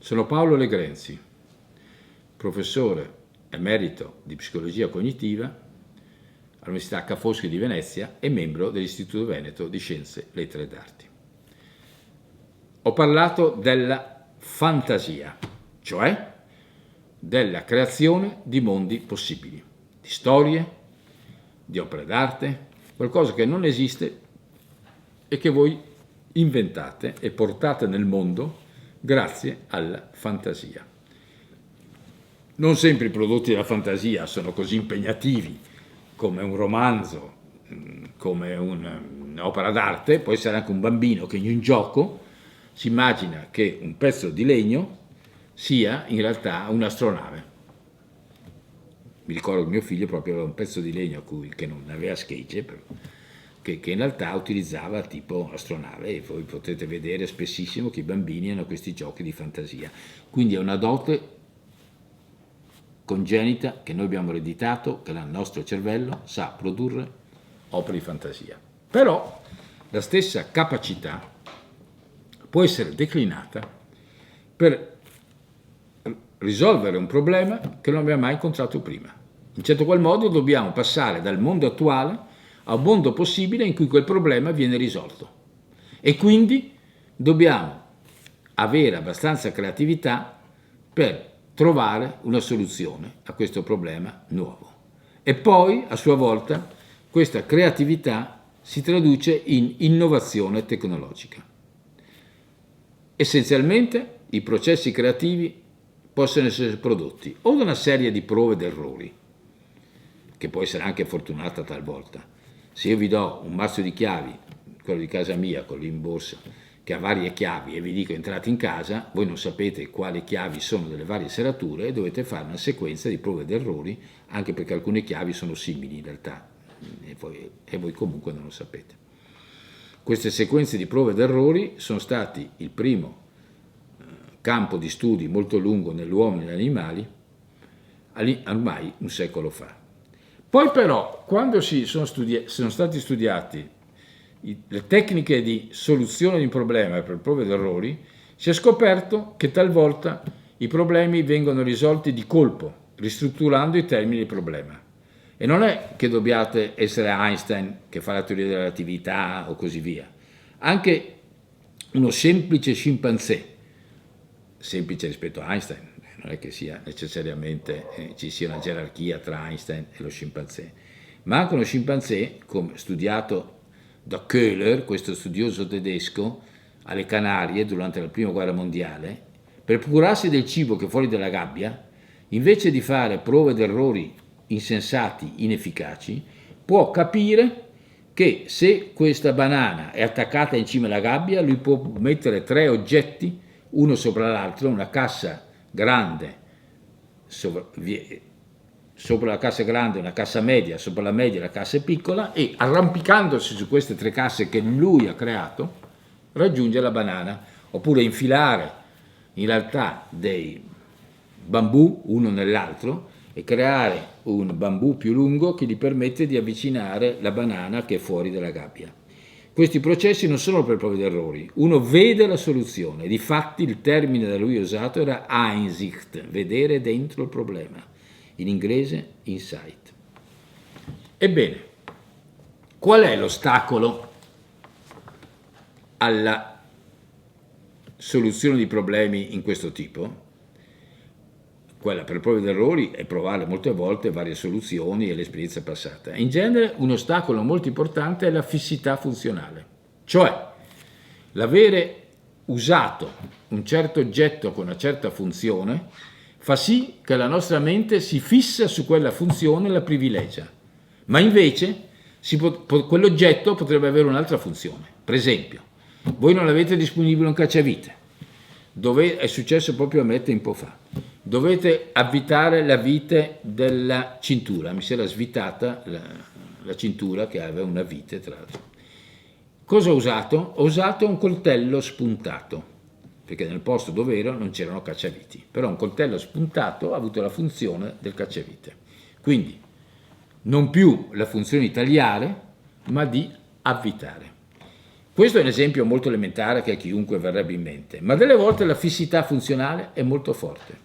Sono Paolo Legrenzi, professore emerito di psicologia cognitiva all'Università Ca' Foscari di Venezia e membro dell'Istituto Veneto di Scienze, Lettere ed Arti. Ho parlato della fantasia, cioè della creazione di mondi possibili, di storie, di opere d'arte, qualcosa che non esiste e che voi inventate e portate nel mondo grazie alla fantasia. Non sempre i prodotti della fantasia sono così impegnativi come un romanzo, come un'opera d'arte. Può essere anche un bambino che in un gioco si immagina che un pezzo di legno sia in realtà un'astronave. Mi ricordo che mio figlio proprio aveva un pezzo di legno che non aveva schegge, che in realtà utilizzava tipo astronave, e voi potete vedere spessissimo che i bambini hanno questi giochi di fantasia. Quindi è una dote congenita che noi abbiamo ereditato, che il nostro cervello sa produrre opere di fantasia. Però la stessa capacità può essere declinata per risolvere un problema che non abbiamo mai incontrato prima. In certo qual modo dobbiamo passare dal mondo attuale a un mondo possibile in cui quel problema viene risolto. E quindi dobbiamo avere abbastanza creatività per trovare una soluzione a questo problema nuovo. E poi, a sua volta, questa creatività si traduce in innovazione tecnologica. Essenzialmente i processi creativi possono essere prodotti o da una serie di prove ed errori, che può essere anche fortunata talvolta. Se io vi do un mazzo di chiavi, quello di casa mia, quello in borsa, che ha varie chiavi, e vi dico entrate in casa, voi non sapete quali chiavi sono delle varie serrature e dovete fare una sequenza di prove ed errori, anche perché alcune chiavi sono simili in realtà, e voi comunque non lo sapete. Queste sequenze di prove ed errori sono stati il primo campo di studi molto lungo nell'uomo e negli animali, ormai un secolo fa. Poi però, quando sono stati studiati le tecniche di soluzione di un problema per prove ed errori, si è scoperto che talvolta i problemi vengono risolti di colpo, ristrutturando i termini del problema. E non è che dobbiate essere Einstein che fa la teoria della relatività o così via. Anche uno semplice scimpanzé, semplice rispetto a Einstein, non è che sia necessariamente ci sia una gerarchia tra Einstein e lo scimpanzé, ma anche uno scimpanzé, come studiato da Köhler, questo studioso tedesco, alle Canarie durante la prima guerra mondiale, per procurarsi del cibo che fuori dalla gabbia, invece di fare prove ed errori insensati, inefficaci, può capire che se questa banana è attaccata in cima alla gabbia, lui può mettere 3 oggetti, uno sopra l'altro, una cassa grande sopra la cassa grande, una cassa media, sopra la media la cassa piccola, e arrampicandosi su queste 3 casse che lui ha creato, raggiunge la banana. Oppure infilare in realtà dei bambù uno nell'altro e creare un bambù più lungo che gli permette di avvicinare la banana che è fuori dalla gabbia. Questi processi non sono per prove ed errori, uno vede la soluzione. Difatti il termine da lui usato era Einsicht, vedere dentro il problema, in inglese insight. Ebbene, qual è l'ostacolo alla soluzione di problemi in questo tipo? Quella per prove ed errori è provare molte volte varie soluzioni e l'esperienza passata. In genere un ostacolo molto importante è la fissità funzionale, cioè l'avere usato un certo oggetto con una certa funzione fa sì che la nostra mente si fissa su quella funzione e la privilegia, ma invece quell'oggetto potrebbe avere un'altra funzione. Per esempio, voi non avete disponibile un cacciavite, è successo proprio a me tempo fa. Dovete avvitare la vite della cintura, mi si era svitata la cintura che aveva una vite tra l'altro. Cosa ho usato? Ho usato un coltello spuntato, perché nel posto dove ero non c'erano cacciaviti, però un coltello spuntato ha avuto la funzione del cacciavite. Quindi non più la funzione di tagliare, ma di avvitare. Questo è un esempio molto elementare che a chiunque verrebbe in mente, ma delle volte la fissità funzionale è molto forte.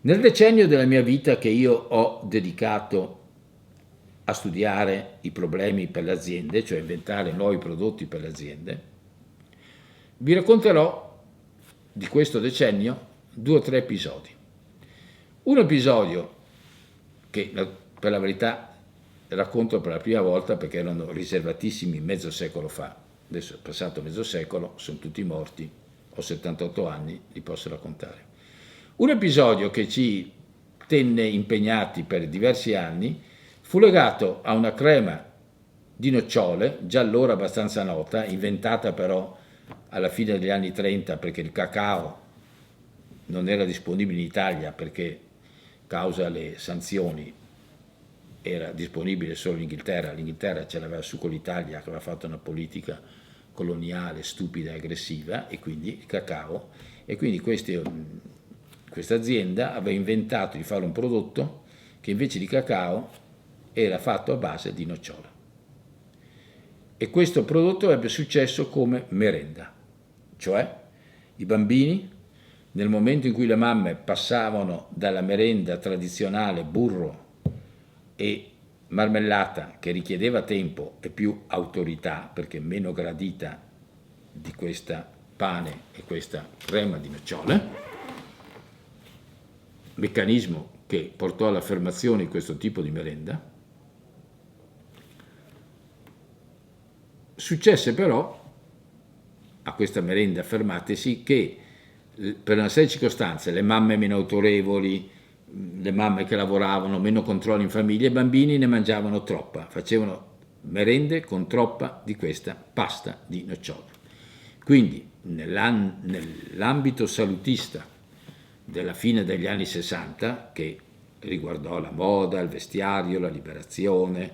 Nel decennio della mia vita che io ho dedicato a studiare i problemi per le aziende, cioè inventare nuovi prodotti per le aziende, vi racconterò di questo decennio 2 o 3 episodi. Un episodio che per la verità racconto per la prima volta perché erano riservatissimi mezzo secolo fa. Adesso è passato mezzo secolo, sono tutti morti, ho 78 anni, li posso raccontare. Un episodio che ci tenne impegnati per diversi anni fu legato a una crema di nocciole, già allora abbastanza nota, inventata però alla fine degli anni 30 perché il cacao non era disponibile in Italia perché causa le sanzioni era disponibile solo in Inghilterra, l'Inghilterra ce l'aveva su con l'Italia che aveva fatto una politica coloniale stupida e aggressiva e quindi il cacao e quindi questa azienda aveva inventato di fare un prodotto che invece di cacao era fatto a base di nocciola e questo prodotto ebbe successo come merenda, cioè i bambini nel momento in cui le mamme passavano dalla merenda tradizionale burro e marmellata che richiedeva tempo e più autorità perché meno gradita di questa pane e questa crema di nocciole, meccanismo che portò all'affermazione di questo tipo di merenda. Successe però a questa merenda affermatesi che per una serie di circostanze le mamme meno autorevoli, le mamme che lavoravano, meno controllo in famiglia, i bambini ne mangiavano troppa, facevano merende con troppa di questa pasta di nocciole. Quindi nell'ambito salutista della fine degli anni 60, che riguardò la moda, il vestiario, la liberazione,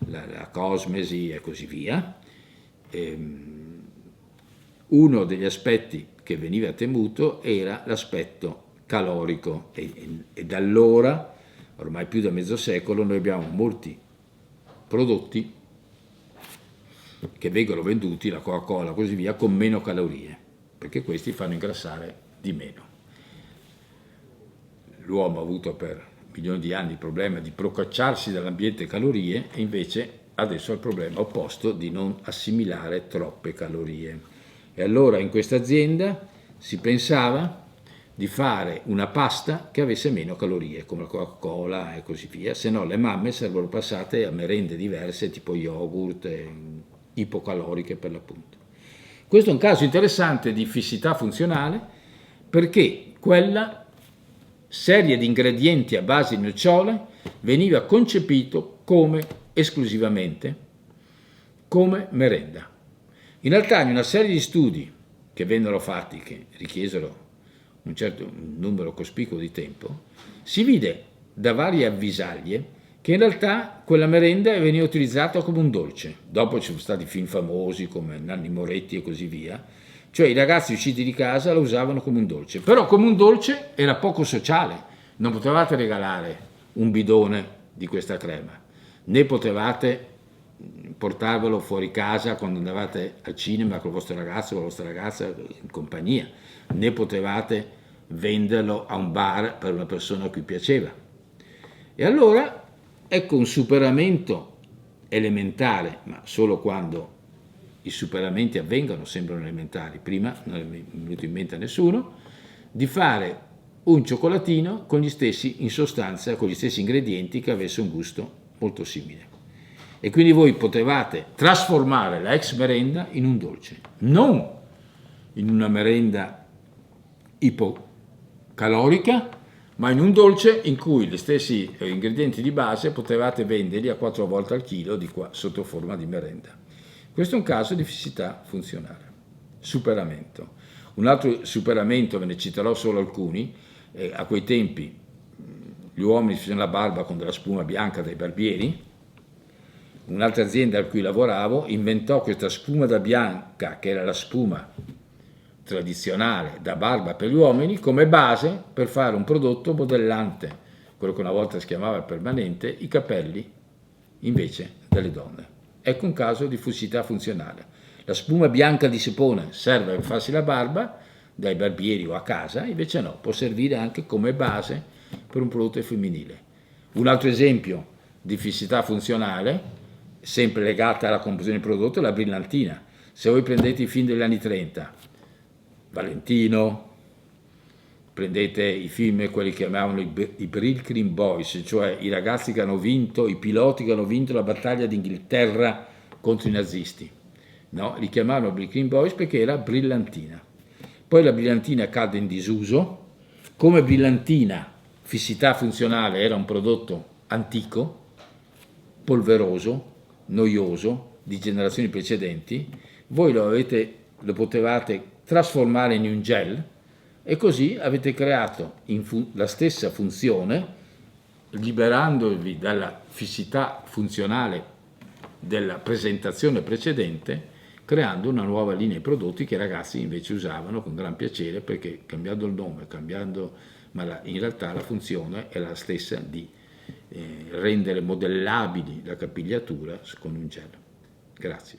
la cosmesi e così via, uno degli aspetti che veniva temuto era l'aspetto calorico e da allora, ormai più da mezzo secolo, noi abbiamo molti prodotti che vengono venduti, la Coca-Cola e così via, con meno calorie, perché questi fanno ingrassare di meno. L'uomo ha avuto per milioni di anni il problema di procacciarsi dall'ambiente calorie e invece adesso ha il problema opposto di non assimilare troppe calorie. E allora in questa azienda si pensava di fare una pasta che avesse meno calorie, come la Coca-Cola e così via, se no le mamme sarebbero passate a merende diverse tipo yogurt, ipocaloriche per l'appunto. Questo è un caso interessante di fissità funzionale perché quella serie di ingredienti a base di nocciole veniva concepito esclusivamente come merenda. In realtà in una serie di studi che vennero fatti, che richiesero un certo numero cospicuo di tempo, si vide da varie avvisaglie che in realtà quella merenda veniva utilizzata come un dolce. Dopo ci sono stati film famosi come Nanni Moretti e così via, cioè i ragazzi usciti di casa la usavano come un dolce, però come un dolce era poco sociale, non potevate regalare un bidone di questa crema, né potevate portarvelo fuori casa quando andavate al cinema con il vostro ragazzo o la vostra ragazza in compagnia, né potevate venderlo a un bar per una persona a cui piaceva. E allora ecco un superamento elementare, ma solo quando i superamenti avvengono sembrano elementari, prima non è venuto in mente a nessuno, di fare un cioccolatino con gli stessi, in sostanza, con gli stessi ingredienti che avesse un gusto molto simile. E quindi voi potevate trasformare la ex merenda in un dolce, non in una merenda ipocalorica, ma in un dolce in cui gli stessi ingredienti di base potevate venderli a 4 volte al chilo sotto forma di merenda. Questo è un caso di fissità funzionale. Superamento. Un altro superamento, ve ne citerò solo alcuni, a quei tempi gli uomini si facevano la barba con della spuma bianca dai barbieri. Un'altra azienda a cui lavoravo inventò questa spuma da bianca, che era la spuma tradizionale da barba per gli uomini, come base per fare un prodotto modellante, quello che una volta si chiamava permanente, i capelli invece delle donne. Ecco un caso di fissità funzionale. La spuma bianca di Sepone serve per farsi la barba dai barbieri o a casa, invece no, può servire anche come base per un prodotto femminile. Un altro esempio di fissità funzionale, sempre legata alla composizione del prodotto, è la brillantina. Se voi prendete i film degli anni 30, Valentino, prendete i film, quelli che chiamavano i Brooklyn Boys, cioè i ragazzi che hanno vinto, i piloti che hanno vinto la battaglia d'Inghilterra contro i nazisti. No, li chiamavano Brooklyn Boys perché era brillantina. Poi la brillantina cadde in disuso. Come brillantina, fissità funzionale, era un prodotto antico, polveroso, noioso, di generazioni precedenti. Voi lo potevate trasformare in un gel e così avete creato la stessa funzione, liberandovi dalla fissità funzionale della presentazione precedente, creando una nuova linea di prodotti che i ragazzi invece usavano con gran piacere, perché cambiando il nome, ma in realtà la funzione è la stessa di rendere modellabili la capigliatura con un gel. Grazie.